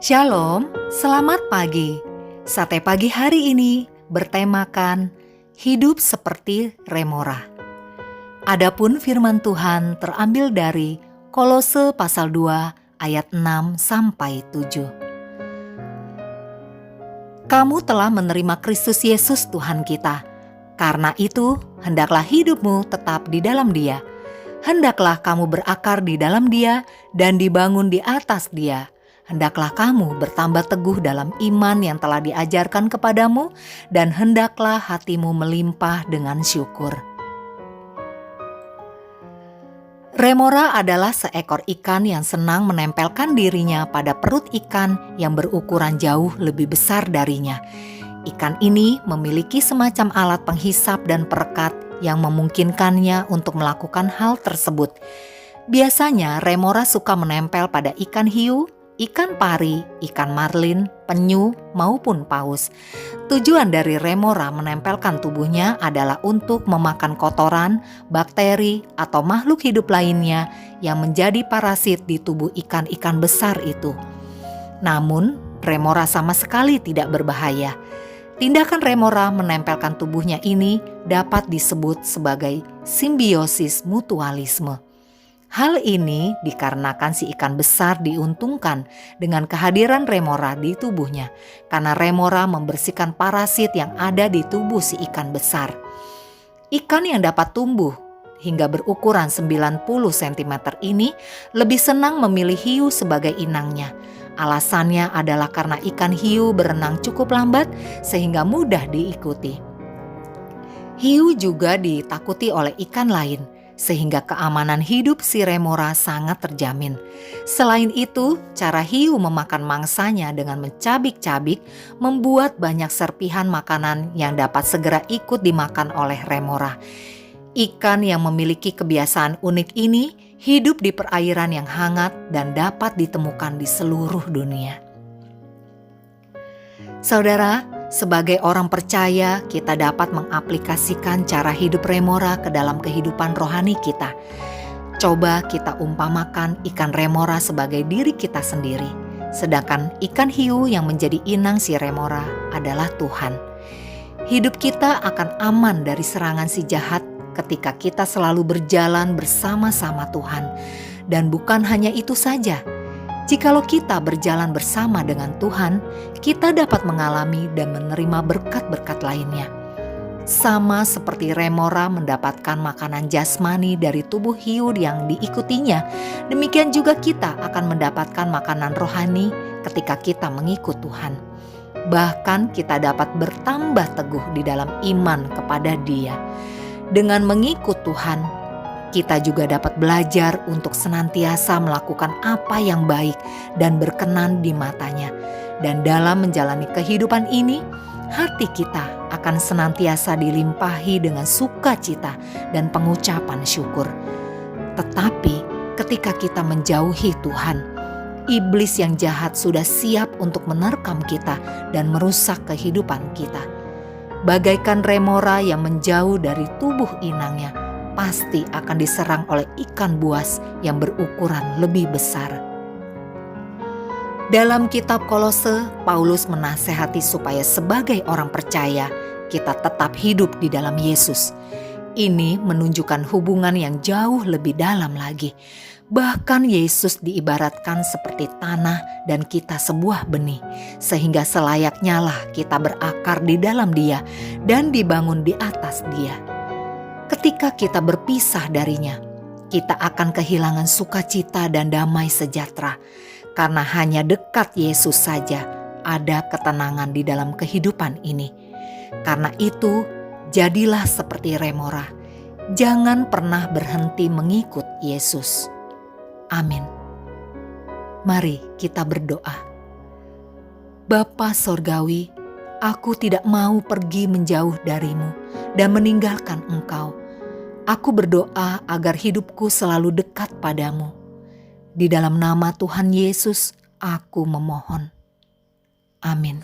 Shalom, selamat pagi. Sate pagi hari ini bertemakan hidup seperti remora. Adapun firman Tuhan terambil dari Kolose pasal 2 ayat 6 sampai 7. Kamu telah menerima Kristus Yesus Tuhan kita. Karena itu, hendaklah hidupmu tetap di dalam Dia. Hendaklah kamu berakar di dalam Dia dan dibangun di atas Dia. Hendaklah kamu bertambah teguh dalam iman yang telah diajarkan kepadamu, dan hendaklah hatimu melimpah dengan syukur. Remora adalah seekor ikan yang senang menempelkan dirinya pada perut ikan yang berukuran jauh lebih besar darinya. Ikan ini memiliki semacam alat penghisap dan perekat yang memungkinkannya untuk melakukan hal tersebut. Biasanya remora suka menempel pada ikan hiu, ikan pari, ikan marlin, penyu, maupun paus. Tujuan dari remora menempelkan tubuhnya adalah untuk memakan kotoran, bakteri, atau makhluk hidup lainnya yang menjadi parasit di tubuh ikan-ikan besar itu. Namun, remora sama sekali tidak berbahaya. Tindakan remora menempelkan tubuhnya ini dapat disebut sebagai simbiosis mutualisme. Hal ini dikarenakan si ikan besar diuntungkan dengan kehadiran remora di tubuhnya, karena remora membersihkan parasit yang ada di tubuh si ikan besar. Ikan yang dapat tumbuh hingga berukuran 90 cm ini lebih senang memilih hiu sebagai inangnya. Alasannya adalah karena ikan hiu berenang cukup lambat sehingga mudah diikuti. Hiu juga ditakuti oleh ikan lain, sehingga keamanan hidup si remora sangat terjamin. Selain itu, cara hiu memakan mangsanya dengan mencabik-cabik membuat banyak serpihan makanan yang dapat segera ikut dimakan oleh remora. Ikan yang memiliki kebiasaan unik ini hidup di perairan yang hangat dan dapat ditemukan di seluruh dunia. Saudara, sebagai orang percaya, kita dapat mengaplikasikan cara hidup remora ke dalam kehidupan rohani kita. Coba kita umpamakan ikan remora sebagai diri kita sendiri, sedangkan ikan hiu yang menjadi inang si remora adalah Tuhan. Hidup kita akan aman dari serangan si jahat ketika kita selalu berjalan bersama-sama Tuhan. Dan bukan hanya itu saja, jikalau kita berjalan bersama dengan Tuhan, kita dapat mengalami dan menerima berkat-berkat lainnya. Sama seperti remora mendapatkan makanan jasmani dari tubuh hiu yang diikutinya, demikian juga kita akan mendapatkan makanan rohani ketika kita mengikut Tuhan. Bahkan kita dapat bertambah teguh di dalam iman kepada Dia. Dengan mengikut Tuhan, kita juga dapat belajar untuk senantiasa melakukan apa yang baik dan berkenan di matanya. Dan dalam menjalani kehidupan ini, hati kita akan senantiasa dilimpahi dengan sukacita dan pengucapan syukur. Tetapi ketika kita menjauhi Tuhan, iblis yang jahat sudah siap untuk menerkam kita dan merusak kehidupan kita. Bagaikan remora yang menjauh dari tubuh inangnya, pasti akan diserang oleh ikan buas yang berukuran lebih besar. Dalam kitab Kolose, Paulus menasehati supaya sebagai orang percaya, kita tetap hidup di dalam Yesus. Ini menunjukkan hubungan yang jauh lebih dalam lagi. Bahkan Yesus diibaratkan seperti tanah dan kita sebuah benih, sehingga selayaknya lah kita berakar di dalam Dia dan dibangun di atas Dia. Ketika kita berpisah darinya, kita akan kehilangan sukacita dan damai sejahtera, karena hanya dekat Yesus saja ada ketenangan di dalam kehidupan ini. Karena itu, jadilah seperti remora. Jangan pernah berhenti mengikut Yesus. Amin. Mari kita berdoa. Bapa Sorgawi, aku tidak mau pergi menjauh darimu dan meninggalkan Engkau. Aku berdoa agar hidupku selalu dekat padamu. Di dalam nama Tuhan Yesus, aku memohon. Amin.